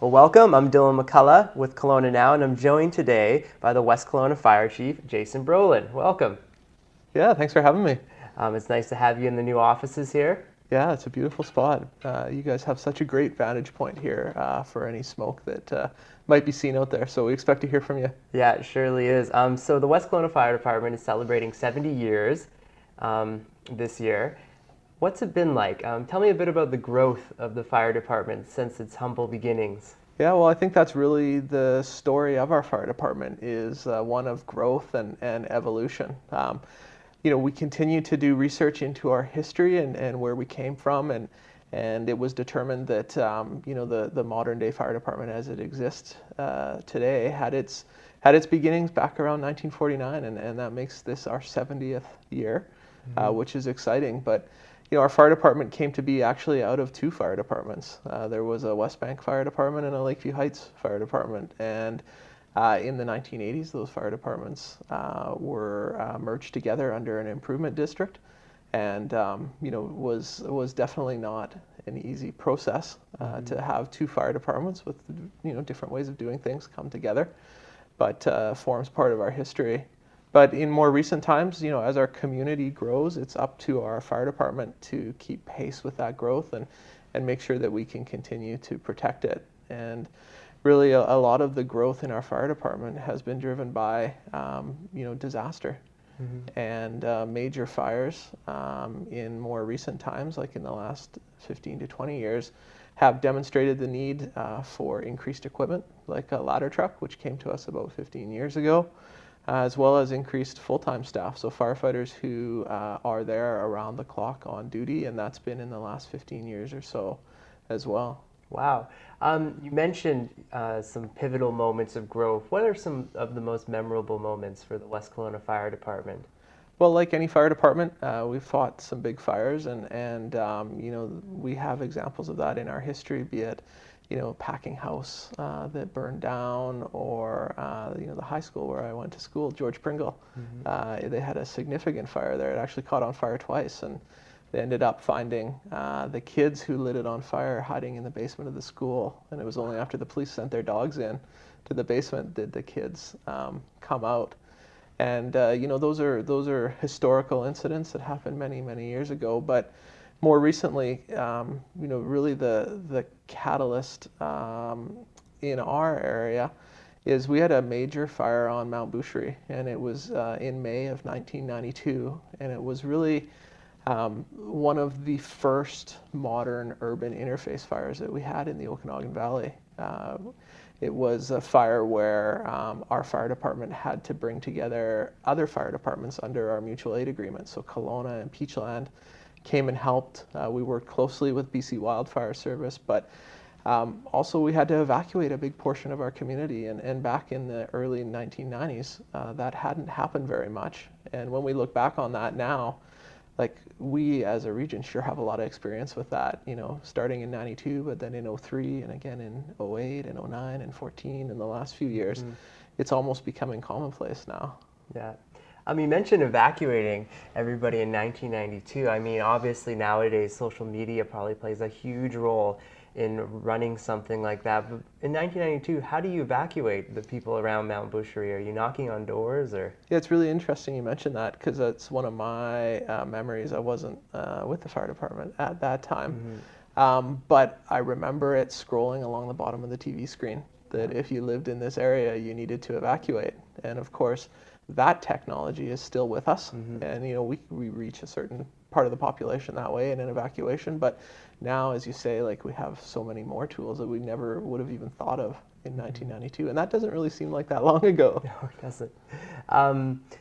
Well, welcome. I'm Dylan McCullough with KelownaNow, and I'm joined today by the West Kelowna Fire Chief, Jason Broland. Welcome. Yeah, thanks for having me. It's nice to have you in the new offices here. Yeah, it's a beautiful spot. You guys have such a great vantage point here for any smoke that might be seen out there, so we expect to hear from you. Yeah, it surely is. So the West Kelowna Fire Department is celebrating 70 years this year. What's it been like? Tell me a bit about the growth of the fire department since its humble beginnings. Yeah, well, I think that's really the story of our fire department is one of growth and evolution. We continue to do research into our history and where we came from, and it was determined that the modern day fire department as it exists today had its beginnings back around 1949, and that makes this our 70th year, which is exciting. But our fire department came to be actually out of two fire departments. There was a West Bank Fire Department and a Lakeview Heights Fire Department, and in the 1980s, those fire departments were merged together under an improvement district, and was definitely not an easy process to have two fire departments with different ways of doing things come together, but forms part of our history. But in more recent times, as our community grows, it's up to our fire department to keep pace with that growth and make sure that we can continue to protect it. And really, a lot of the growth in our fire department has been driven by, disaster and major fires in more recent times, like in the last 15 to 20 years, have demonstrated the need for increased equipment, like a ladder truck, which came to us about 15 years ago, as well as increased full-time staff, so firefighters who are there around the clock on duty, and that's been in the last 15 years or so as well. Wow. You mentioned some pivotal moments of growth. What are some of the most memorable moments for the West Kelowna Fire Department? Well, like any fire department, we've fought some big fires, and we have examples of that in our history, be it Packing House that burned down, or the high school where I went to school, George Pringle. They had a significant fire there. It actually caught on fire twice, and they ended up finding the kids who lit it on fire hiding in the basement of the school, and it was only after the police sent their dogs in to the basement did the kids come out. And those are historical incidents that happened many years ago. But more recently, really the catalyst in our area is we had a major fire on Mount Boucherie, and it was in May of 1992, and it was really one of the first modern urban interface fires that we had in the Okanagan Valley. It was a fire where our fire department had to bring together other fire departments under our mutual aid agreement. So Kelowna and Peachland came and helped. We worked closely with BC Wildfire Service, but also we had to evacuate a big portion of our community. And back in the early 1990s, that hadn't happened very much. And when we look back on that now, like we as a region sure have a lot of experience with that, starting in 92, but then in 03 and again in 08 and 09 and 14 in the last few years. It's almost becoming commonplace now. Yeah. You mentioned evacuating everybody in 1992. Obviously nowadays social media probably plays a huge role in running something like that. But in 1992, how do you evacuate the people around Mount Boucherie? Are you knocking on doors, or? Yeah, it's really interesting you mentioned that, because that's one of my memories. I wasn't with the fire department at that time, but I remember it scrolling along the bottom of the TV screen that if you lived in this area, you needed to evacuate. And of course, that technology is still with us, and we reach a certain part of the population that way in an evacuation. But now, as you say, like we have so many more tools that we never would have even thought of in 1992, and that doesn't really seem like that long ago. No, it doesn't.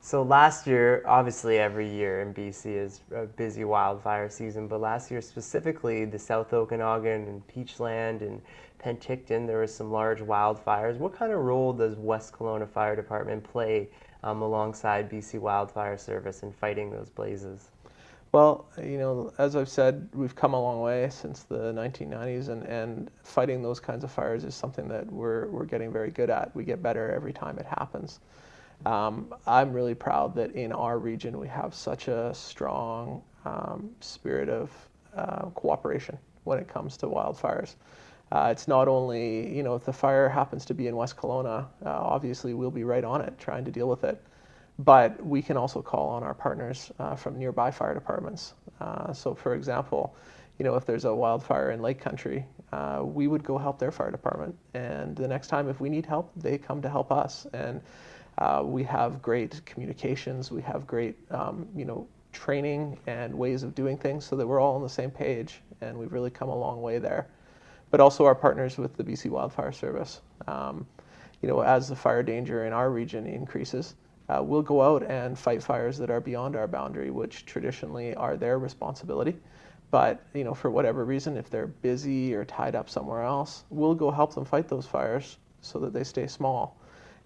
So last year, obviously every year in BC is a busy wildfire season, but last year specifically, the South Okanagan and Peachland and Penticton, there were some large wildfires. What kind of role does West Kelowna Fire Department play alongside BC Wildfire Service in fighting those blazes? Well, as I've said, we've come a long way since the 1990s, and fighting those kinds of fires is something that we're getting very good at. We get better every time it happens. I'm really proud that in our region we have such a strong spirit of cooperation when it comes to wildfires. It's not only, if the fire happens to be in West Kelowna, obviously we'll be right on it trying to deal with it. But we can also call on our partners from nearby fire departments. So for example, if there's a wildfire in Lake Country, we would go help their fire department. And the next time if we need help, they come to help us. And we have great communications, we have great, training and ways of doing things so that we're all on the same page. And we've really come a long way there. But also our partners with the BC Wildfire Service. As the fire danger in our region increases, we'll go out and fight fires that are beyond our boundary, which traditionally are their responsibility. But, for whatever reason, if they're busy or tied up somewhere else, we'll go help them fight those fires so that they stay small.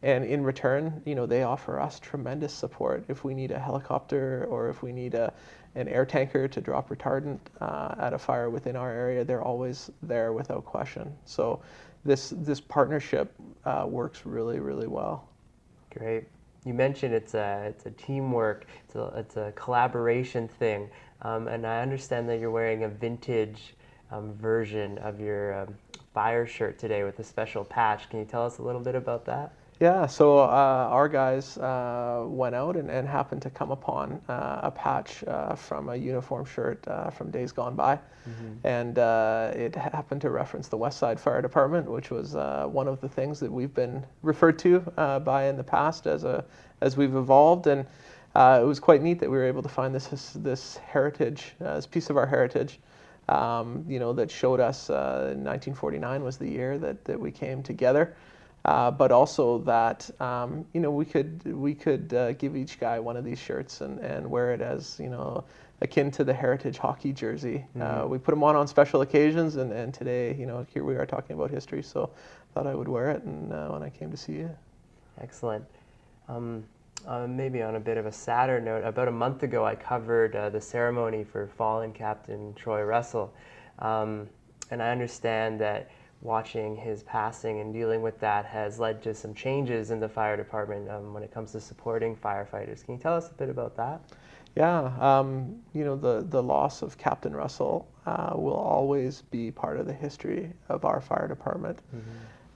And in return, they offer us tremendous support. If we need a helicopter or if we need an air tanker to drop retardant at a fire within our area, they're always there without question. So this partnership works really, really well. Great. You mentioned it's a teamwork, it's a collaboration thing, and I understand that you're wearing a vintage version of your fire shirt today with a special patch. Can you tell us a little bit about that? Yeah, so our guys went out and happened to come upon a patch from a uniform shirt from days gone by. Mm-hmm. And it happened to reference the West Side Fire Department, which was one of the things that we've been referred to by in the past as we've evolved. And it was quite neat that we were able to find this heritage, this piece of our heritage, that showed us 1949 was the year that we came together. But also that we could give each guy one of these shirts and wear it as akin to the heritage hockey jersey. Mm-hmm. We put them on special occasions, and today here we are talking about history. So I thought I would wear it, and when I came to see you. Excellent. Maybe on a bit of a sadder note, about a month ago I covered the ceremony for fallen Captain Troy Russell, and I understand that watching his passing and dealing with that has led to some changes in the fire department when it comes to supporting firefighters. Can you tell us a bit about that? Yeah, the loss of Captain Russell will always be part of the history of our fire department.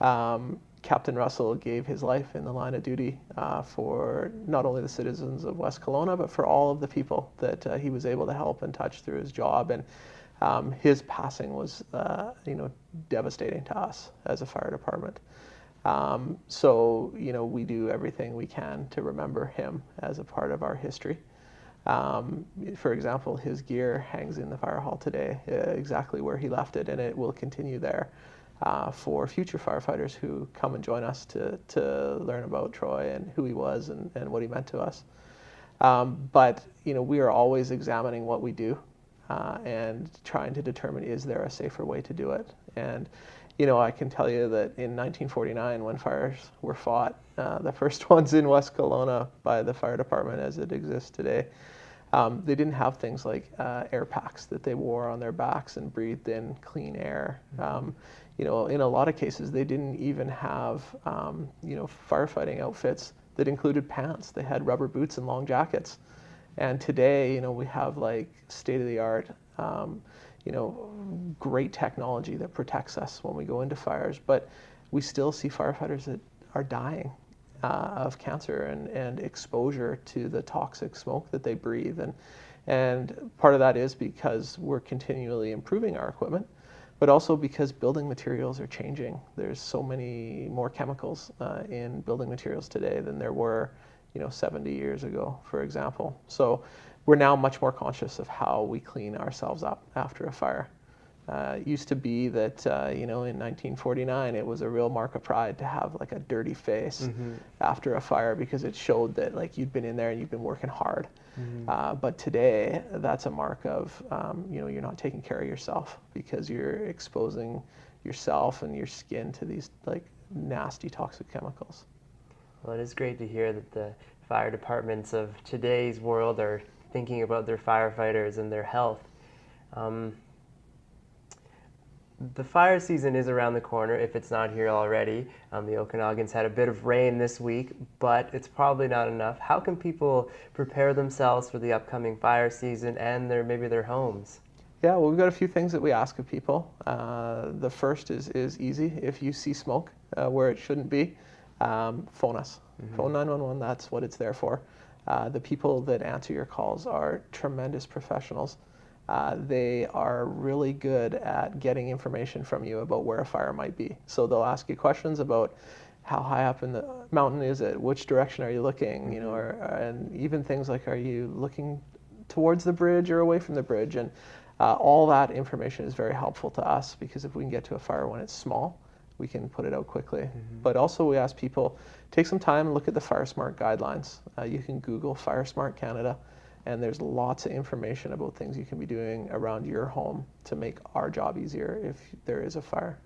Mm-hmm. Captain Russell gave his life in the line of duty for not only the citizens of West Kelowna, but for all of the people that he was able to help and touch through his job. And his passing was, devastating to us as a fire department. So we do everything we can to remember him as a part of our history. For example, his gear hangs in the fire hall today, exactly where he left it, and it will continue there for future firefighters who come and join us to learn about Troy and who he was and what he meant to us. But we are always examining what we do. And trying to determine, is there a safer way to do it? And, I can tell you that in 1949, when fires were fought, the first ones in West Kelowna by the fire department as it exists today, they didn't have things like air packs that they wore on their backs and breathed in clean air. In a lot of cases, they didn't even have, firefighting outfits that included pants. They had rubber boots and long jackets. And today, we have state-of-the-art, great technology that protects us when we go into fires. But we still see firefighters that are dying of cancer and exposure to the toxic smoke that they breathe. And part of that is because we're continually improving our equipment, but also because building materials are changing. There's so many more chemicals in building materials today than there were 70 years ago, for example. So we're now much more conscious of how we clean ourselves up after a fire. It used to be that, in 1949, it was a real mark of pride to have a dirty face mm-hmm. after a fire because it showed that you'd been in there and you've been working hard. Mm-hmm. But today, that's a mark of, you're not taking care of yourself because you're exposing yourself and your skin to these nasty toxic chemicals. Well, it is great to hear that the fire departments of today's world are thinking about their firefighters and their health. The fire season is around the corner, if it's not here already. The Okanagan's had a bit of rain this week, but it's probably not enough. How can people prepare themselves for the upcoming fire season and maybe their homes? Yeah, well, we've got a few things that we ask of people. The first is easy. If you see smoke where it shouldn't be, phone us. Phone 911, that's what it's there for. The people that answer your calls are tremendous professionals. They are really good at getting information from you about where a fire might be. So they'll ask you questions about how high up in the mountain is it, which direction are you looking, and even things like, are you looking towards the bridge or away from the bridge? And all that information is very helpful to us, because if we can get to a fire when it's small, we can put it out quickly. But also we ask people, take some time and look at the Fire Smart guidelines. You can Google Fire Smart Canada, and there's lots of information about things you can be doing around your home to make our job easier if there is a fire.